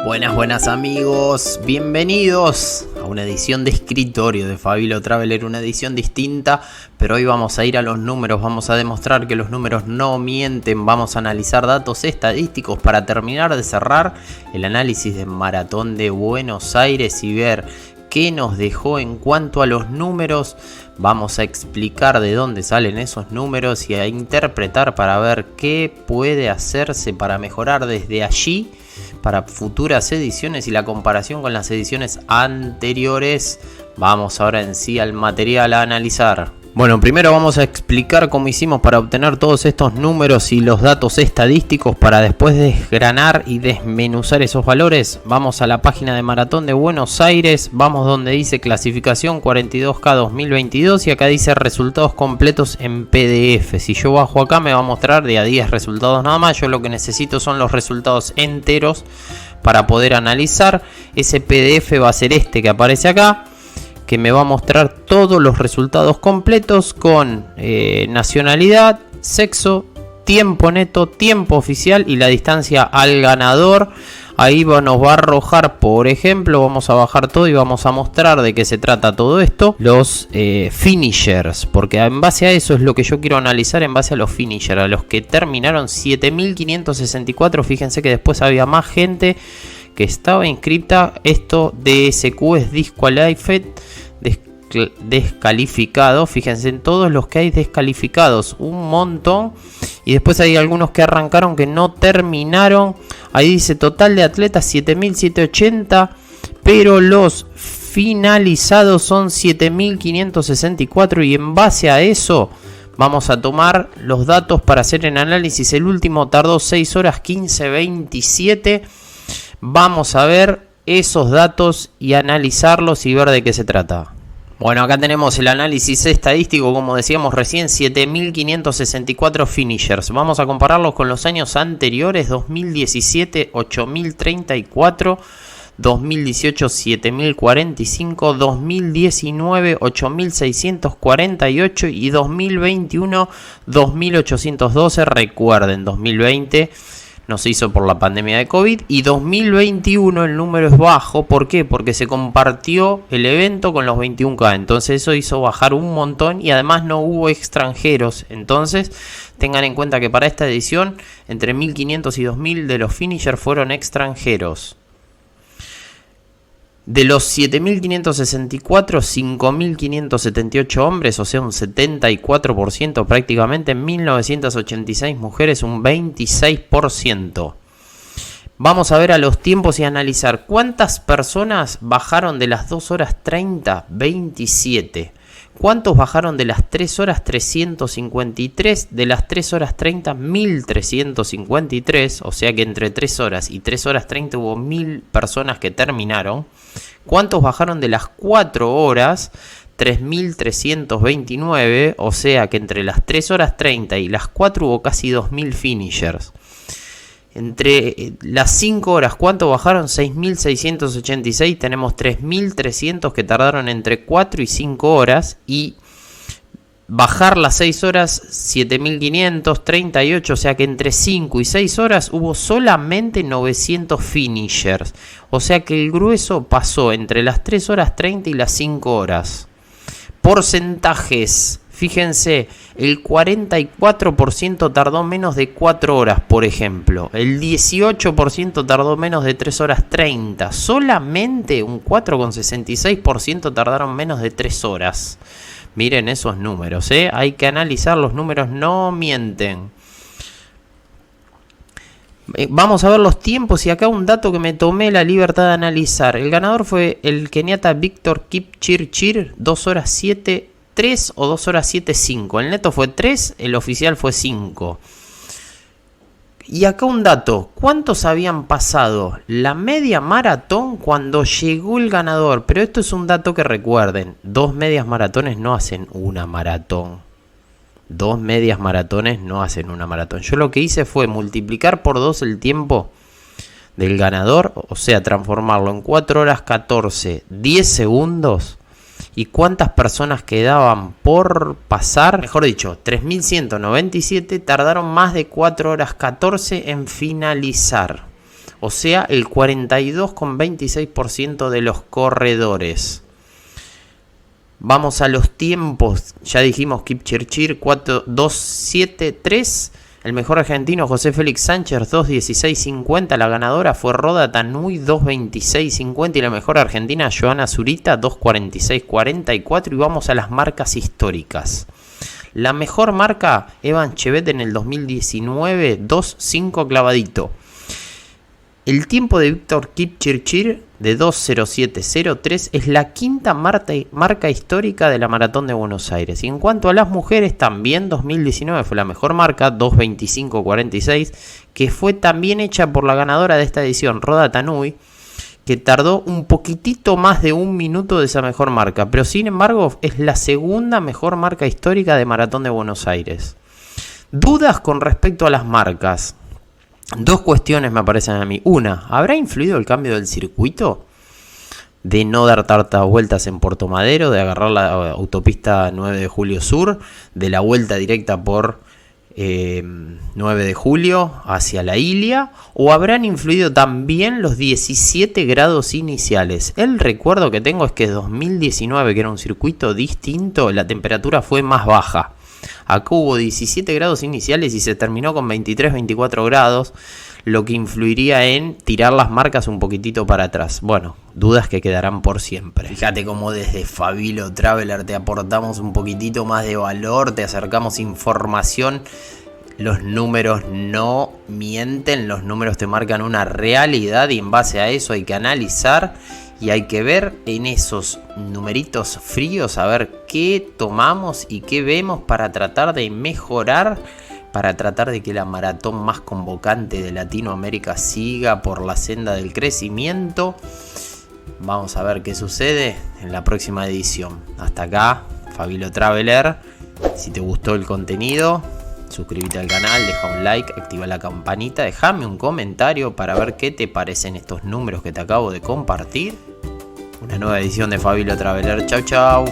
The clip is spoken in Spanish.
Buenas amigos, bienvenidos a una edición de escritorio de Fabilo Traveler, una edición distinta, pero hoy vamos a ir a los números, vamos a demostrar que los números no mienten, vamos a analizar datos estadísticos para terminar de cerrar el análisis de Maratón de Buenos Aires y ver qué nos dejó en cuanto a los números. Vamos a explicar de dónde salen esos números y a interpretar para ver qué puede hacerse para mejorar desde allí para futuras ediciones y la comparación con las ediciones anteriores. Vamos ahora en sí al material a analizar. Bueno, primero vamos a explicar cómo hicimos para obtener todos estos números y los datos estadísticos para después desgranar y desmenuzar esos valores. Vamos a la página de Maratón de Buenos Aires, vamos donde dice clasificación 42K 2022 y acá dice resultados completos en PDF. Si yo bajo acá me va a mostrar de a 10 resultados nada más. Yo lo que necesito son los resultados enteros para poder analizar. Ese PDF va a ser este que aparece acá, que me va a mostrar todos los resultados completos con nacionalidad, sexo, tiempo neto, tiempo oficial y la distancia al ganador. Ahí nos va a arrojar, por ejemplo, vamos a bajar todo y vamos a mostrar de qué se trata todo esto. Los finishers, porque en base a eso es lo que yo quiero analizar, en base a los finishers, a los que terminaron 7564. Fíjense que después había más gente que estaba inscripta. Esto DSQ es disqualified, descalificado. Fíjense en todos los que hay descalificados, un montón. Y después hay algunos que arrancaron que no terminaron. Ahí dice total de atletas 7780, pero los finalizados son 7564 y en base a eso vamos a tomar los datos para hacer el análisis. El último tardó 6 horas 15:27. Vamos a ver esos datos y analizarlos y ver de qué se trata. Bueno, acá tenemos el análisis estadístico, como decíamos recién, 7564 finishers. Vamos a compararlos con los años anteriores, 2017 8034, 2018 7045, 2019 8648 y 2021 2812. Recuerden, 2020 no se hizo por la pandemia de COVID y 2021 el número es bajo. ¿Por qué? Porque se compartió el evento con los 21K, entonces eso hizo bajar un montón y además no hubo extranjeros. Entonces tengan en cuenta que para esta edición entre 1500 y 2000 de los finishers fueron extranjeros. De los 7564, 5578 hombres, o sea un 74% prácticamente, 1986 mujeres, un 26%. Vamos a ver a los tiempos y analizar cuántas personas bajaron de las 2 horas 30, 27. ¿Cuántos bajaron de las 3 horas 353? De las 3 horas 30, 1353. O sea que entre 3 horas y 3 horas 30 hubo 1000 personas que terminaron. ¿Cuántos bajaron de las 4 horas? 3329. O sea que entre las 3 horas 30 y las 4 hubo casi 2000 finishers. Entre las 5 horas, ¿cuánto bajaron? 6.686, tenemos 3.300 que tardaron entre 4 y 5 horas. Y bajar las 6 horas, 7.538, o sea que entre 5 y 6 horas hubo solamente 900 finishers. O sea que el grueso pasó entre las 3 horas 30 y las 5 horas. Porcentajes. Fíjense, el 44% tardó menos de 4 horas, por ejemplo. El 18% tardó menos de 3 horas 30. Solamente un 4,66% tardaron menos de 3 horas. Miren esos números, ¿eh? Hay que analizar, los números no mienten. Vamos a ver los tiempos y acá un dato que me tomé la libertad de analizar. El ganador fue el keniata Victor Kipchirchir, 2 horas 7 3 o 2 horas 7.5. El neto fue 3, el oficial fue 5. Y acá un dato, ¿cuántos habían pasado la media maratón cuando llegó el ganador? Pero esto es un dato que recuerden, 2 medias maratones no hacen una maratón. 2 medias maratones no hacen una maratón. Yo lo que hice fue multiplicar por 2 el tiempo del ganador, o sea, transformarlo en 4 horas 14, 10 segundos. ¿Y cuántas personas quedaban por pasar? Mejor dicho, 3.197 tardaron más de 4 horas 14 en finalizar. o sea, el 42,26% de los corredores. Vamos a los tiempos, ya dijimos Kipchirchir 2.73, el mejor argentino José Félix Sánchez 2.16.50, la ganadora fue Roda Tanui 2.26.50 y la mejor argentina Joana Zurita 2.46.44. Y vamos a las marcas históricas. La mejor marca Evan Chebet en el 2019 2.5 clavadito. El tiempo de Víctor Kipchirchir de 2.07.03 es la quinta marca histórica de la Maratón de Buenos Aires. Y en cuanto a las mujeres, también 2019 fue la mejor marca, 2.25.46, que fue también hecha por la ganadora de esta edición, Roda Tanui, que tardó un poquitito más de un minuto de esa mejor marca, pero sin embargo es la segunda mejor marca histórica de Maratón de Buenos Aires. Dudas con respecto a las marcas. Dos cuestiones me aparecen a mí. Una, ¿habrá influido el cambio del circuito? De no dar tantas vueltas en Puerto Madero, de agarrar la autopista 9 de Julio Sur, de la vuelta directa por 9 de Julio hacia la Ilia, o habrán influido también los 17 grados iniciales. El recuerdo que tengo es que 2019, que era un circuito distinto, la temperatura fue más baja. Acá hubo 17 grados iniciales y se terminó con 23-24 grados, lo que influiría en tirar las marcas un poquitito para atrás. Bueno, dudas que quedarán por siempre. Fíjate cómo desde Fabilo Traveler te aportamos un poquitito más de valor, te acercamos información. Los números no mienten, los números te marcan una realidad y en base a eso hay que analizar. Y hay que ver en esos numeritos fríos, a ver qué tomamos y qué vemos para tratar de mejorar, para tratar de que la maratón más convocante de Latinoamérica siga por la senda del crecimiento. Vamos a ver qué sucede en la próxima edición. Hasta acá, Fabilo Traveler. Si te gustó el contenido, suscríbete al canal, deja un like, activa la campanita, déjame un comentario para ver qué te parecen estos números que te acabo de compartir. Una nueva edición de Fabilo Traveler. Chau, chau.